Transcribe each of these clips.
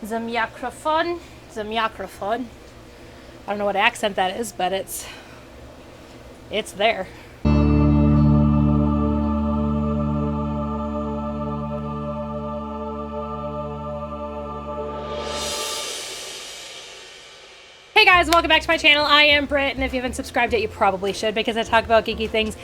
the microphone. The microphone. I don't know what accent that is, but it's there. Hey guys, welcome back to my channel. I am Britt, and if you haven't subscribed yet, you probably should, because I talk about geeky things.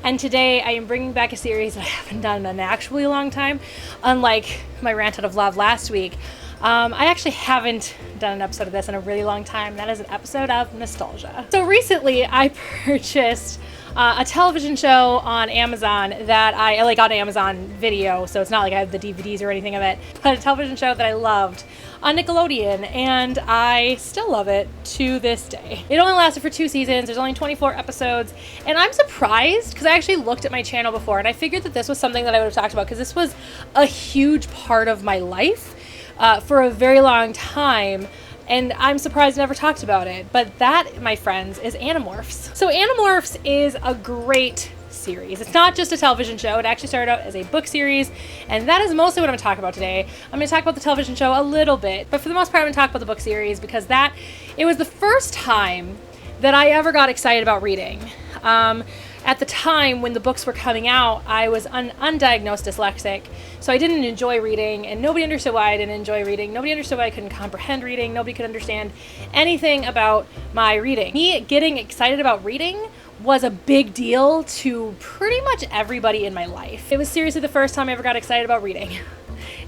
And today I am bringing back a series that I haven't done in an actually long time, unlike my rant out of love last week. I actually haven't done an episode of this in a really long time. That is an episode of nostalgia. So recently I purchased a television show on Amazon that I like on Amazon Video, so it's not like I have the DVDs or anything of it, but a television show that I loved on Nickelodeon, and I still love it to this day. It only lasted for 2 seasons. There's only 24 episodes, and I'm surprised because I actually looked at my channel before and I figured that this was something that I would have talked about because this was a huge part of my life for a very long time. And I'm surprised I never talked about it. But that, my friends, is Animorphs. So Animorphs is a great series. It's not just a television show. It actually started out as a book series. And that is mostly what I'm going to talk about today. I'm going to talk about the television show a little bit. But for the most part, I'm going to talk about the book series because it was the first time that I ever got excited about reading. At the time when the books were coming out, I was an undiagnosed dyslexic, so I didn't enjoy reading, and nobody understood why I didn't enjoy reading. Nobody understood why I couldn't comprehend reading. Nobody could understand anything about my reading. Me getting excited about reading was a big deal to pretty much everybody in my life. It was seriously the first time I ever got excited about reading.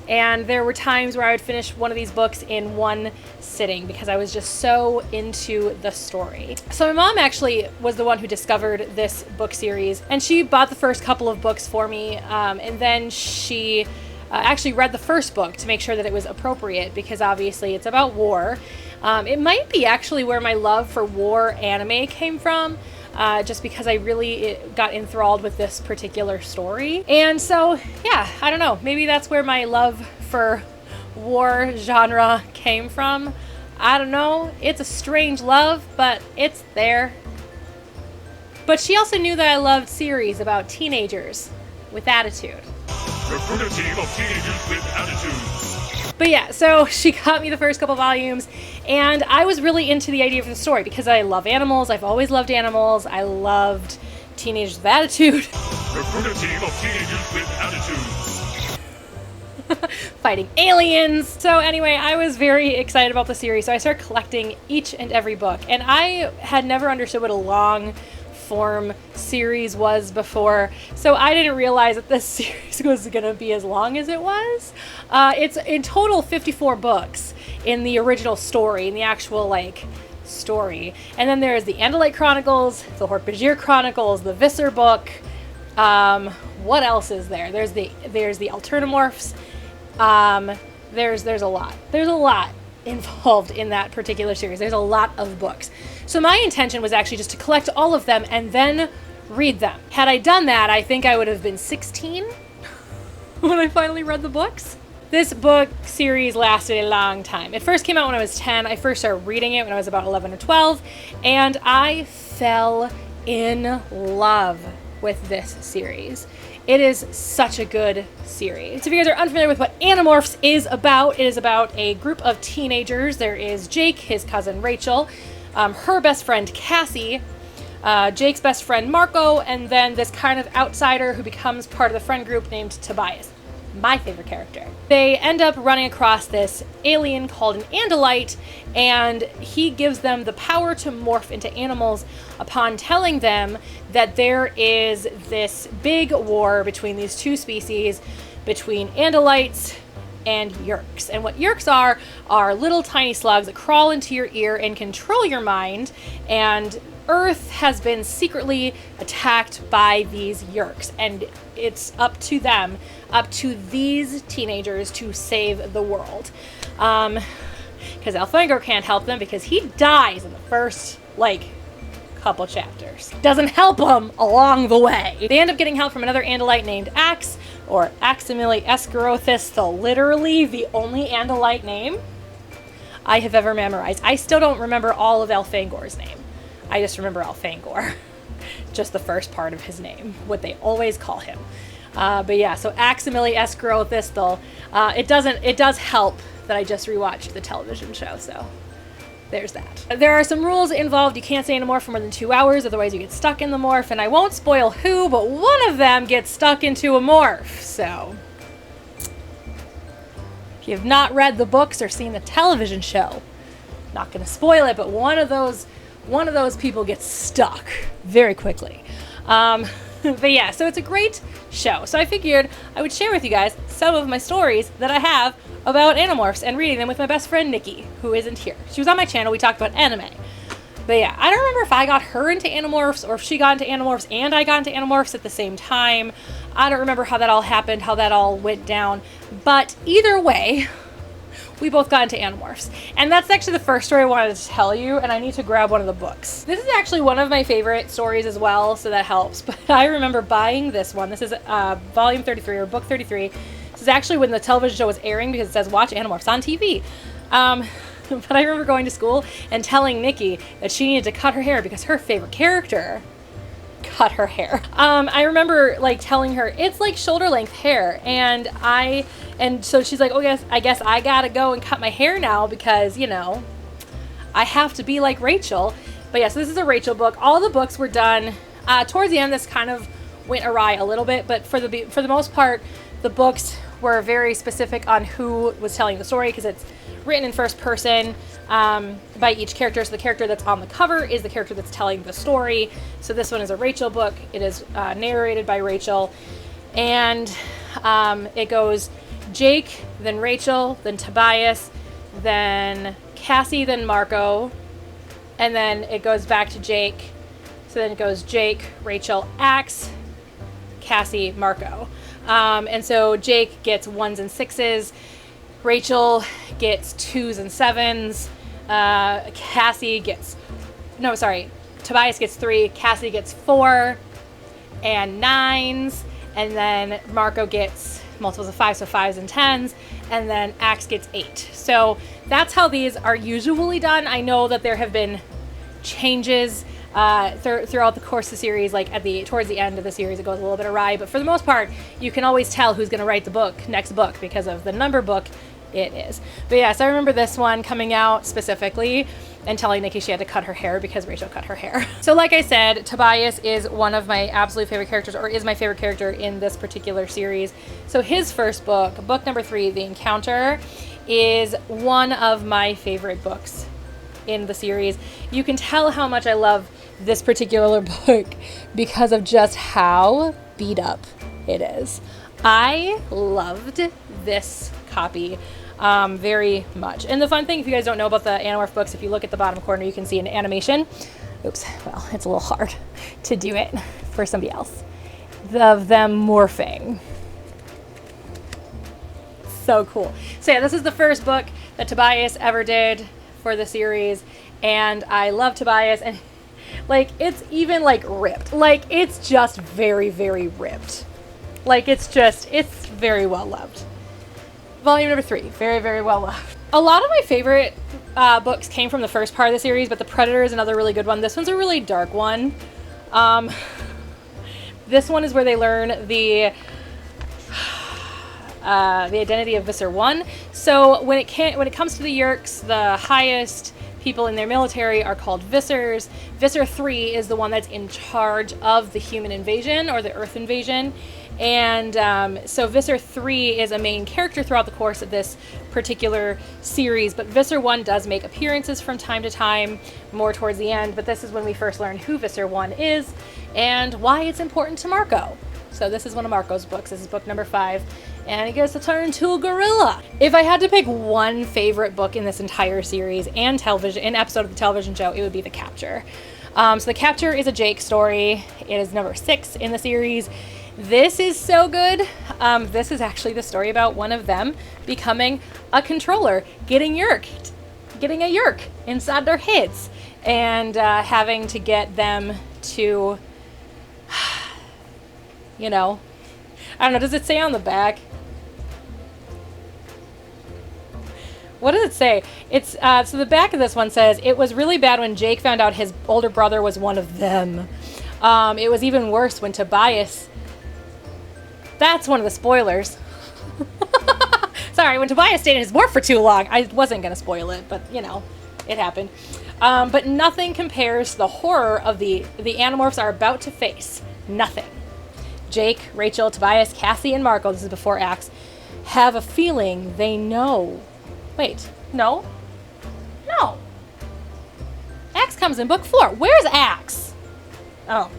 And there were times where I would finish one of these books in one sitting because I was just so into the story. So my mom actually was the one who discovered this book series, and she bought the first couple of books for me, and then she actually read the first book to make sure that it was appropriate because obviously it's about war. It might be actually where my love for war anime came from. Just because I really got enthralled with this particular story. And so, yeah, I don't know. Maybe that's where my love for war genre came from. I don't know. It's a strange love, but it's there. But she also knew that I loved series about teenagers with attitude. Recruit a team of teenagers with attitudes. But yeah, so she got me the first couple volumes, and I was really into the idea of the story because I love animals. I've always loved animals. I loved teenagers with attitude. Recruit a team of teenagers with attitudes. Fighting aliens. So anyway, I was very excited about the series, so I started collecting each and every book. And I had never understood what a long form series was before, so I didn't realize that this series was going to be as long as it was. It's in total 54 books in the original story, in the actual story, and then there's the Andalite Chronicles, the Hork-Bajir Chronicles, the Visser book. What else is there? There's the Alternamorphs. There's a lot involved in that particular series. There's a lot of books. So my intention was actually just to collect all of them and then read them. Had I done that, I think I would have been 16 when I finally read the books. This book series lasted a long time. It first came out when I was 10. I first started reading it when I was about 11 or 12, and I fell in love with this series. It is such a good series. So if you guys are unfamiliar with what Animorphs is about, it is about a group of teenagers. There is Jake, his cousin Rachel, her best friend Cassie, Jake's best friend Marco, and then this kind of outsider who becomes part of the friend group named Tobias. My favorite character. They end up running across this alien called an Andalite, and he gives them the power to morph into animals upon telling them that there is this big war between these two species, between Andalites and Yeerks. And what Yeerks are little tiny slugs that crawl into your ear and control your mind, and Earth has been secretly attacked by these Yeerks, and it's up to them, up to these teenagers to save the world. Because Elfangor can't help them because he dies in the first, couple chapters. Doesn't help them along the way. They end up getting help from another Andalite named Ax, or Aximili Escarothis, so literally the only Andalite name I have ever memorized. I still don't remember all of Elfangor's name. I just remember Elfangor. Just the first part of his name, what they always call him. But yeah, so Aximili Escarothis, it does help that I just rewatched the television show, so there's that. There are some rules involved. You can't stay in a morph for more than 2 hours, otherwise you get stuck in the morph, and I won't spoil who, but one of them gets stuck into a morph, so if you have not read the books or seen the television show, not going to spoil it, but one of those people gets stuck very quickly. But yeah, so it's a great show. So I figured I would share with you guys some of my stories that I have about Animorphs and reading them with my best friend Nikki, who isn't here. She was on my channel. We talked about anime. But yeah, I don't remember if I got her into Animorphs or if she got into Animorphs and I got into Animorphs at the same time. I don't remember how that all happened, how that all went down. But either way, we both got into Animorphs. And that's actually the first story I wanted to tell you, and I need to grab one of the books. This is actually one of my favorite stories as well, so that helps. But I remember buying this one. This is volume 33, or book 33. This is actually when the television show was airing, because it says watch Animorphs on TV. But I remember going to school and telling Nikki that she needed to cut her hair because her favorite character cut her hair. I remember like telling her it's like shoulder length hair, and so she's like, oh yes, I guess I gotta go and cut my hair now because, you know, I have to be like Rachel. But yeah, so this is a Rachel book. All the books were done towards the end. This kind of went awry a little bit, but for the most part, the books were very specific on who was telling the story because it's written in first person by each character. So the character that's on the cover is the character that's telling the story. So this one is a Rachel book. It is narrated by Rachel, and it goes Jake, then Rachel, then Tobias, then Cassie, then Marco, and then it goes back to Jake. So then it goes Jake, Rachel, Axe, Cassie, Marco. And so Jake gets 1s and 6s. Rachel gets 2s and 7s. Tobias gets 3. Cassie gets 4 and 9s. And then Marco gets multiples of 5, so 5s and 10s. And then Axe gets 8. So that's how these are usually done. I know that there have been changes throughout the course of the series. Like towards the end of the series, it goes a little bit awry. But for the most part, you can always tell who's going to write the next book because of the number book it is. But yeah, so I remember this one coming out specifically and telling Nikki she had to cut her hair because Rachel cut her hair. So like I said, Tobias is one of my absolute favorite characters, or is my favorite character in this particular series. So his first book, book number 3, The Encounter, is one of my favorite books in the series. You can tell how much I love this particular book because of just how beat up it is. I loved this copy very much. And the fun thing, if you guys don't know about the Animorph books, if you look at the bottom corner, you can see an animation. Oops, well, it's a little hard to do it for somebody else. Of them morphing. So cool. So yeah, this is the first book that Tobias ever did for the series, and I love Tobias, and like it's even like ripped. Like it's just very, very ripped. Like it's very well loved. Volume number 3, very, very well loved. A lot of my favorite books came from the first part of the series, but The Predator is another really good one. This one's a really dark one. This one is where they learn the identity of Visser 1. So when it comes to the Yeerks, the highest people in their military are called Vissers. Visser 3 is the one that's in charge of the human invasion or the Earth invasion. And so Visser 3 is a main character throughout the course of this particular series, but Visser 1 does make appearances from time to time, more towards the end, but this is when we first learn who Visser 1 is and why it's important to Marco. So this is one of Marco's books. This is book number 5, and he gets to turn into a gorilla. If I had to pick one favorite book in this entire series and episode of the television show, it would be The Capture. So The Capture is a Jake story. It is number 6 in the series. This is so good. This is actually the story about one of them becoming a controller, getting a Yeerk inside their heads, and having to get them to, you know, I don't know, does it say on the back? What does it say? It's so the back of this one says, it was really bad when Jake found out his older brother was one of them. It was even worse when Tobias... That's one of the spoilers. So Sorry, when Tobias stayed in his morph for too long, I wasn't going to spoil it, but, you know, it happened. But nothing compares to the horror of the Animorphs are about to face. Nothing. Jake, Rachel, Tobias, Cassie, and Marco, this is before Axe, have a feeling they know. Wait, no? No. Axe comes in book 4. Where's Axe? Oh.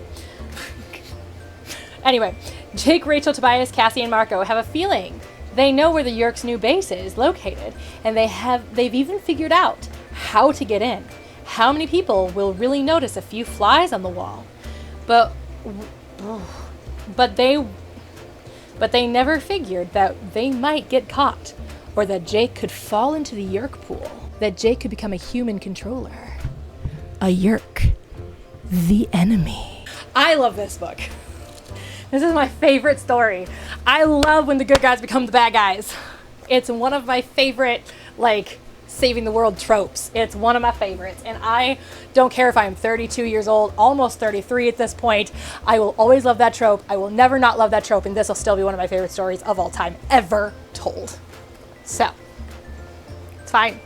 Anyway, Jake, Rachel, Tobias, Cassie, and Marco have a feeling they know where the Yeerks' new base is located, and they've even figured out how to get in. How many people will really notice a few flies on the wall? But they never figured that they might get caught, or that Jake could fall into the Yeerk pool, that Jake could become a human controller. A Yeerk. The enemy. I love this book. This is my favorite story. I love when the good guys become the bad guys. It's one of my favorite, like, saving the world tropes. It's one of my favorites. And I don't care if I'm 32 years old, almost 33 at this point. I will always love that trope. I will never not love that trope. And this will still be one of my favorite stories of all time ever told. So, it's fine.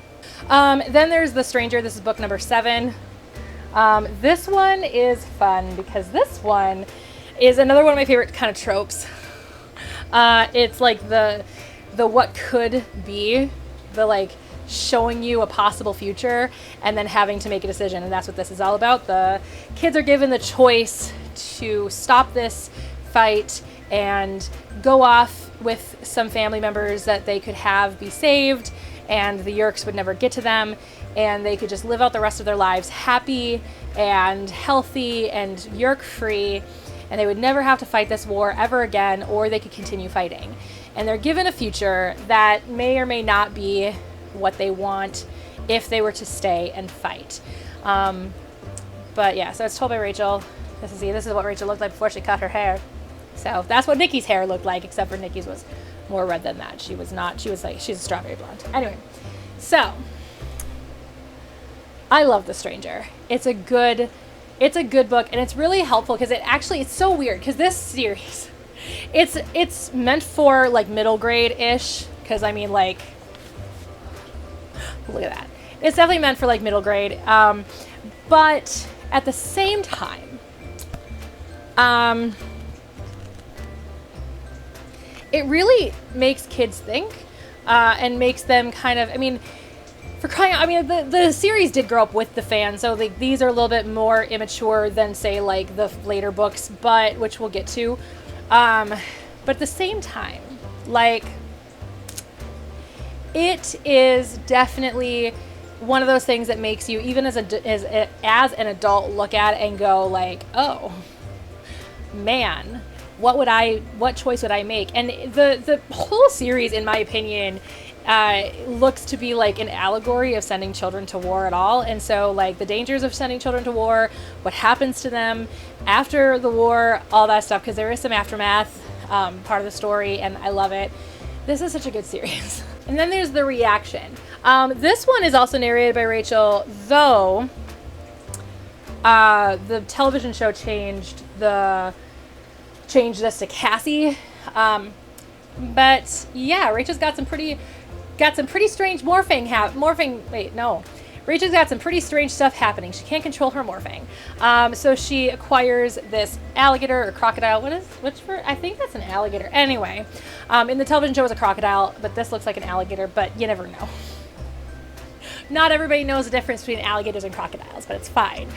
Then there's The Stranger. This is book number 7. This one is fun because this one is another one of my favorite kind of tropes. It's like the what could be, the like showing you a possible future and then having to make a decision, and that's what this is all about. The kids are given the choice to stop this fight and go off with some family members that they could have be saved, and the Yeerks would never get to them, and they could just live out the rest of their lives happy and healthy and Yeerk free, and they would never have to fight this war ever again, or they could continue fighting. And they're given a future that may or may not be what they want if they were to stay and fight. But yeah, so it's told by Rachel. This is what Rachel looked like before she cut her hair. So that's what Nikki's hair looked like, except for Nikki's was more red than that. She's a strawberry blonde. Anyway, so I love The Stranger. It's a good book, and it's really helpful because it's so weird because this series, it's meant for like middle grade-ish, because I mean, like, look at that. It's definitely meant for like middle grade, but at the same time, it really makes kids think, and makes them kind of, I mean, for crying out, I mean, the series did grow up with the fans, so these are a little bit more immature than, say, like the later books, but which we'll get to. But at the same time, like, it is definitely one of those things that makes you, even as an adult, look at it and go like, oh man, what choice would I make? And the whole series, in my opinion, looks to be like an allegory of sending children to war at all. And so, like, the dangers of sending children to war, what happens to them after the war, all that stuff, because there is some aftermath part of the story, and I love it. This is such a good series. And then there's the reaction. This one is also narrated by Rachel, though the television show changed this to Cassie. But yeah, Rachel's got some pretty strange Rachel's got some pretty strange stuff happening. She can't control her morphing. So she acquires this alligator or crocodile. I think that's an alligator. Anyway, in the television show it was a crocodile, but this looks like an alligator, but you never know. Not everybody knows the difference between alligators and crocodiles, but it's fine.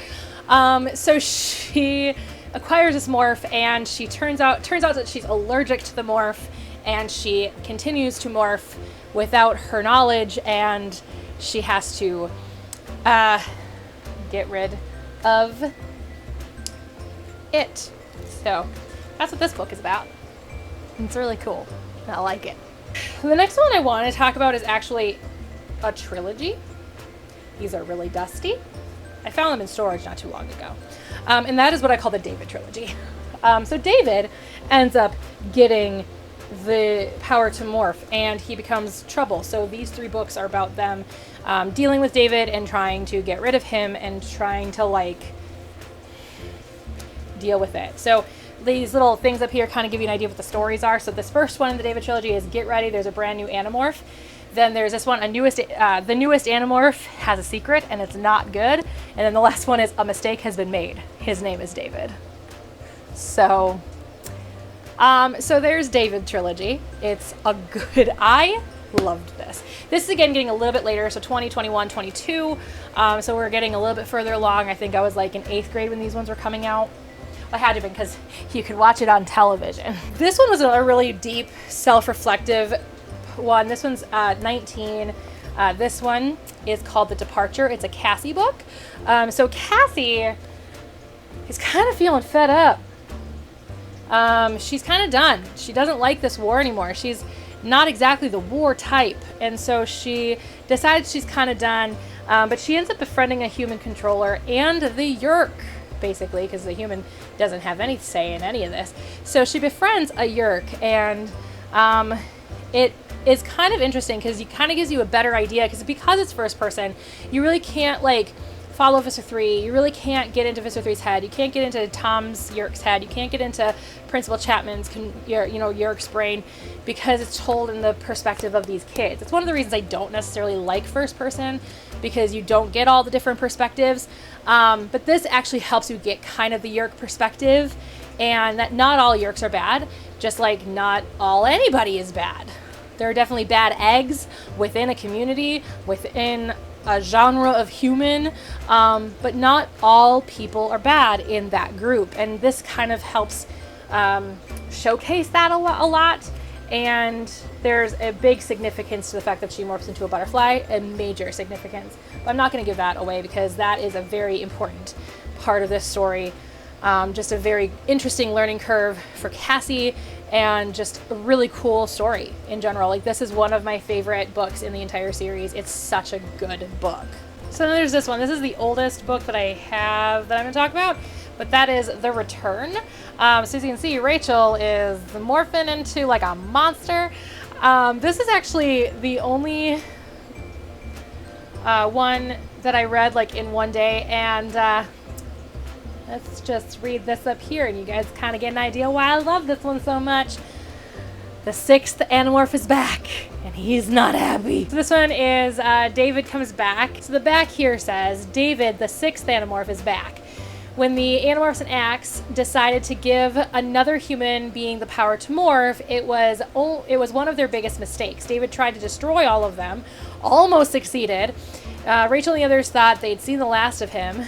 So she acquires this morph, and she turns out that she's allergic to the morph, and she continues to morph without her knowledge, and she has to get rid of it. So that's what this book is about. It's really cool. I like it. The next one I want to talk about is actually a trilogy. These are really dusty. I found them in storage not too long ago. And that is what I call the David trilogy. So David ends up getting the power to morph, and he becomes trouble. So these 3 books are about them dealing with David and trying to get rid of him and trying to, like, deal with it. So these little things up here kind of give you an idea of what the stories are. So this first one in the David trilogy is Get Ready, there's a brand new Animorph. Then there's this one, the newest Animorph has a secret and it's not good. And then the last one is A Mistake Has Been Made. His name is David. So, so there's David trilogy. It's a good, I loved this. This is again getting a little bit later, so 20, 21, 22. So we're getting a little bit further along. I think I was like in 8th grade when these ones were coming out. I had to be because you could watch it on television. This one was a really deep, self-reflective one. This one's 19. This one is called The Departure. It's a Cassie book. So Cassie is kind of feeling fed up. She's kind of done. She doesn't like this war anymore. She's not exactly the war type. And so she decides she's kind of done. But she ends up befriending a human controller and the Yeerk, basically, because the human doesn't have any say in any of this. So she befriends a Yeerk, and it is kind of interesting because it kind of gives you a better idea, because it's first person, you really can't like follow Visser 3. You really can't get into Visser 3's head. You can't get into Tom's Yeerk's head. You can't get into Principal Chapman's Yeerk's brain, because it's told in the perspective of these kids. It's one of the reasons I don't necessarily like first person, because you don't get all the different perspectives. But this actually helps you get kind of the Yeerk perspective, and that not all Yeerks are bad, just like not all anybody is bad. There are definitely bad eggs within a community, within a genre of human, but not all people are bad in that group. And this kind of helps showcase that a lot. And there's a big significance to the fact that she morphs into a butterfly, a major significance. But I'm not going to give that away because that is a very important part of this story. Just a very interesting learning curve for Cassie, and just a really cool story in general. Like, this is one of my favorite books in the entire series. It's such a good book. So then there's this one. This is the oldest book that I have that I'm going to talk about, but that is The Return. So as you can see, Rachel is morphing into like a monster. This is actually the only one that I read like in one day, and let's just read this up here and you guys kind of get an idea why I love this one so much. The 6th Animorph is back, and he's not happy. So this one is David comes back. So the back here says, David, the 6th Animorph, is back. When the Animorphs and Axe decided to give another human being the power to morph, it was one of their biggest mistakes. David tried to destroy all of them, almost succeeded. Rachel and the others thought they'd seen the last of him.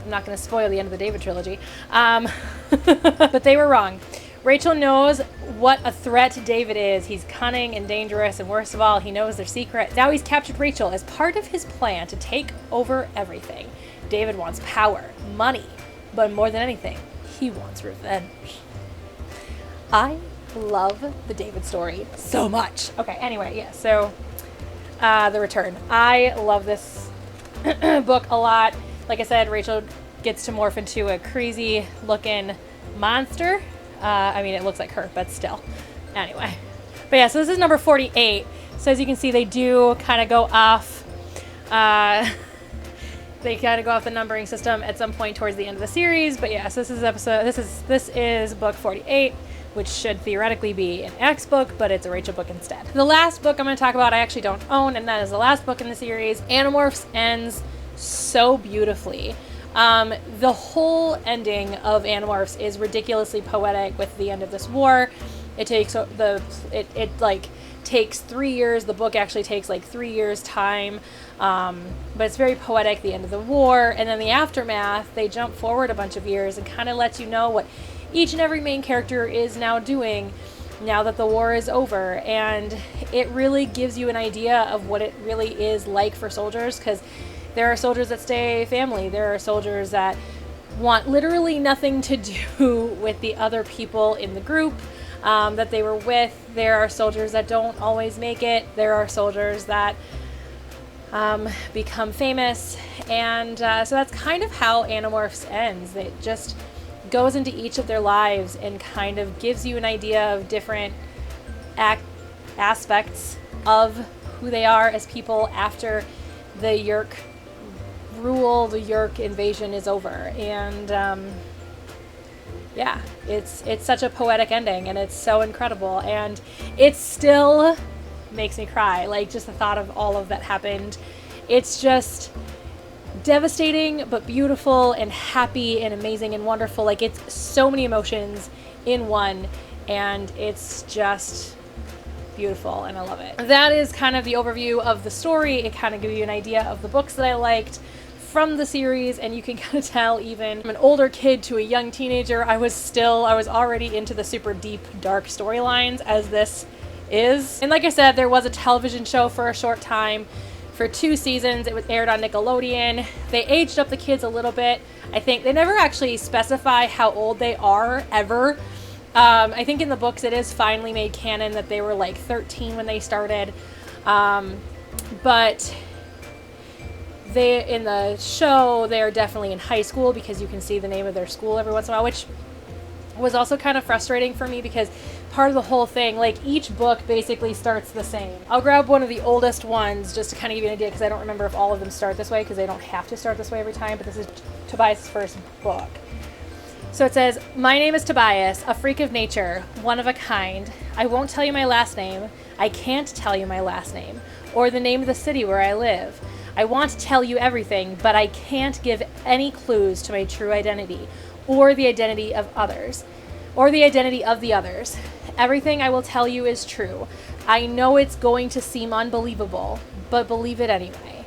I'm not going to spoil the end of the David trilogy, but they were wrong. Rachel knows what a threat David is. He's cunning and dangerous, and worst of all, he knows their secret. Now he's captured Rachel as part of his plan to take over everything. David wants power, money, but more than anything, he wants revenge. I love the David story so much. Okay, anyway, yeah, so The Return. I love this book a lot. Like I said, Rachel gets to morph into a crazy looking monster. I mean, it looks like her, but still. Anyway. But yeah, so this is number 48. So as you can see, they do kind of go off. They kind of go off the numbering system at some point towards the end of the series. But yeah, so this is book 48, which should theoretically be an X book, but it's a Rachel book instead. The last book I'm going to talk about I actually don't own, and that is the last book in the series. Animorphs ends so beautifully. The whole ending of Animorphs is ridiculously poetic with the end of this war. It takes takes 3 years. The book actually takes like 3 years time. But it's very poetic, the end of the war, and then the aftermath. They jump forward a bunch of years and kind of lets you know what each and every main character is now doing now that the war is over. And it really gives you an idea of what it really is like for soldiers, because there are soldiers that stay family. There are soldiers that want literally nothing to do with the other people in the group that they were with. There are soldiers that don't always make it. There are soldiers that become famous. And so that's kind of how Animorphs ends. It just goes into each of their lives and kind of gives you an idea of different aspects of who they are as people after the Yeerk rule, the Yeerk invasion is over. And yeah, it's such a poetic ending, and it's so incredible, and it still makes me cry. Like, just the thought of all of that happened. It's just devastating, but beautiful and happy and amazing and wonderful. Like, it's so many emotions in one, and it's just beautiful, and I love it. That is kind of the overview of the story. It kind of gives you an idea of the books that I liked from the series, and you can kind of tell, even from an older kid to a young teenager, I was already into the super deep, dark storylines as this is. And like I said, there was a television show for a short time, for 2 seasons. It was aired on Nickelodeon. They aged up the kids a little bit. I think they never actually specify how old they are, ever. I think in the books it is finally made canon that they were like 13 when they started. But in the show, they're definitely in high school, because you can see the name of their school every once in a while, which was also kind of frustrating for me, because part of the whole thing, like, each book basically starts the same. I'll grab one of the oldest ones just to kind of give you an idea, because I don't remember if all of them start this way, because they don't have to start this way every time, but this is Tobias' first book. So it says, "My name is Tobias, a freak of nature, one of a kind. I won't tell you my last name. I can't tell you my last name, or the name of the city where I live. I want to tell you everything, but I can't give any clues to my true identity, or the identity of others, or the identity of the others. Everything I will tell you is true. I know it's going to seem unbelievable, but believe it anyway."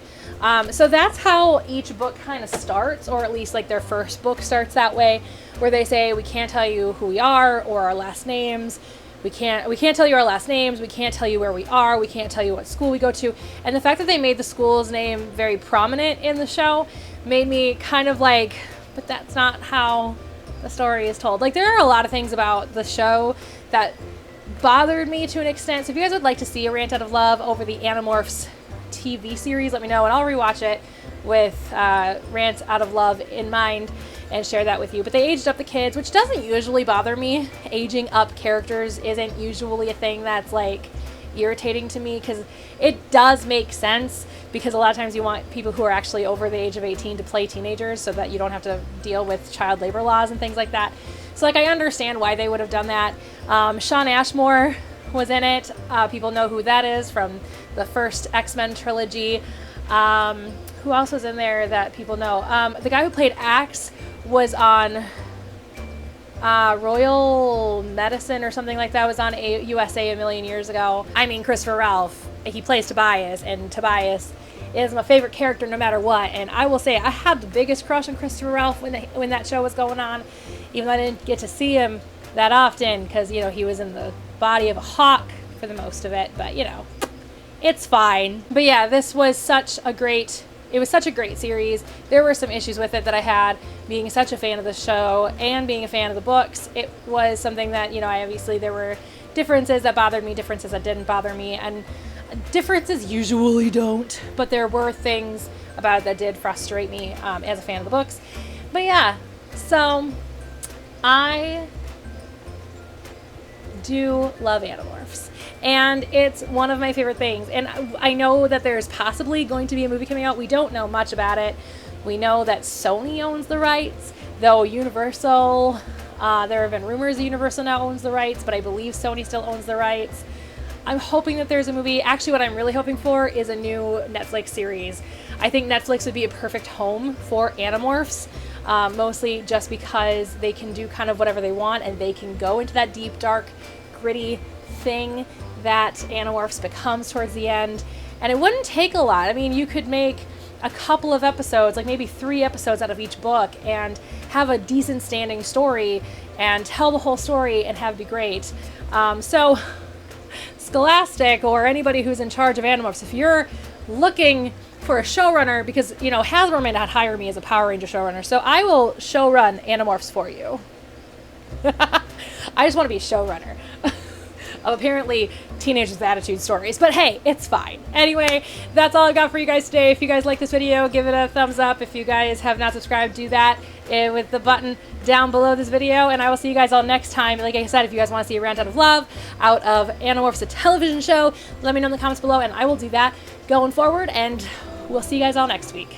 So that's how each book kind of starts, or at least like their first book starts that way, where they say, we can't tell you who we are or our last names. We can't tell you our last names. We can't tell you where we are. We can't tell you what school we go to. And the fact that they made the school's name very prominent in the show made me kind of like, but that's not how the story is told. Like, there are a lot of things about the show that bothered me to an extent. So if you guys would like to see a rant out of love over the Animorphs TV series, let me know, and I'll rewatch it with rants out of love in mind and share that with you. But they aged up the kids, which doesn't usually bother me. Aging up characters isn't usually a thing that's like irritating to me, because it does make sense, because a lot of times you want people who are actually over the age of 18 to play teenagers, so that you don't have to deal with child labor laws and things like that. So like, I understand why they would have done that. Shawn Ashmore was in it. People know who that is from the first X-Men trilogy. Who else was in there that people know? The guy who played Axe was on Royal Medicine or something like that. Was on USA a million years ago. I mean, Christopher Ralph, he plays Tobias, and Tobias is my favorite character no matter what. And I will say, I had the biggest crush on Christopher Ralph when that show was going on, even though I didn't get to see him that often, because, you know, he was in the body of a hawk for the most of it, but, you know, it's fine. But yeah, this was such a great series. There were some issues with it that I had, being such a fan of the show and being a fan of the books. It was something that, you know, obviously there were differences that bothered me, differences that didn't bother me, and differences usually don't, but there were things about it that did frustrate me as a fan of the books. But yeah, so I do love Animorphs, and it's one of my favorite things. And I know that there's possibly going to be a movie coming out. We don't know much about it. We know that Sony owns the rights, though Universal, there have been rumors that Universal now owns the rights, but I believe Sony still owns the rights. I'm hoping that there's a movie. Actually, what I'm really hoping for is a new Netflix series. I think Netflix would be a perfect home for Animorphs, mostly just because they can do kind of whatever they want, and they can go into that deep, dark, gritty thing that Animorphs becomes towards the end. And it wouldn't take a lot. I mean, you could make a couple of episodes, like maybe 3 episodes out of each book, and have a decent standing story and tell the whole story and have it be great. So Scholastic, or anybody who's in charge of Animorphs, if you're looking for a showrunner, because, you know, Hasbro may not hire me as a Power Ranger showrunner, so I will showrun Animorphs for you. I just want to be a showrunner of apparently teenagers with attitude stories, but hey, it's fine. Anyway, that's all I've got for you guys today. If you guys like this video, give it a thumbs up. If you guys have not subscribed, do that with the button down below this video, and I will see you guys all next time. Like I said, if you guys want to see a rant out of love out of Animorphs, the television show, let me know in the comments below, and I will do that going forward, and we'll see you guys all next week.